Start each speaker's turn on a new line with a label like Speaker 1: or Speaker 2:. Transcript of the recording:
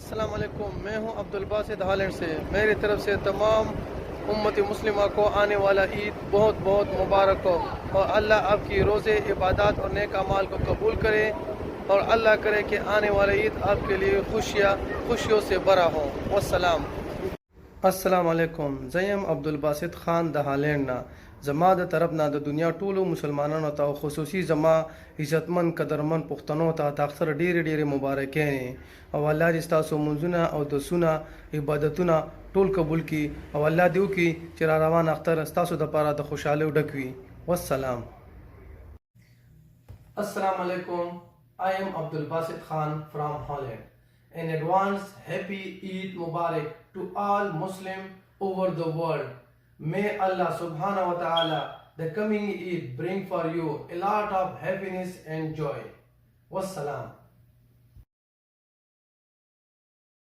Speaker 1: السلام علیکم، میں ہوں عبدالباسط ہالینڈ سے۔ میری طرف سے تمام امت مسلمہ کو آنے والا عید بہت بہت مبارک ہو، اور اللہ آپ کی روزے عبادات اور نیک اعمال کو قبول کرے، اور اللہ کرے کہ آنے والا عید آپ کے لیے خوشیوں سے بھرا ہو۔ والسلام۔ السلام علیکم، زیم عبدالباسط خان د هالینډ نه. زما د طرف نه د دنیا ټولو مسلمانانو ته او خصوصي زما عزتمن قدرمن پښتنو ته د اختر ډېرې مبارکۍ، او الله دې ستاسو منځونه او دسونه عبادتونه ټول قبول کړي، او الله دې وکړي چې را روان اختر ستاسو دپاره د خوشحالیو ډک وي. والسلام. السلام علیکم. I am Abdulbasit Khan from Holland. In advance, happy Eid Mubarak to all Muslims over the world. May Allah subhanahu wa ta'ala the coming Eid bring for you a lot of happiness and joy. Wassalam.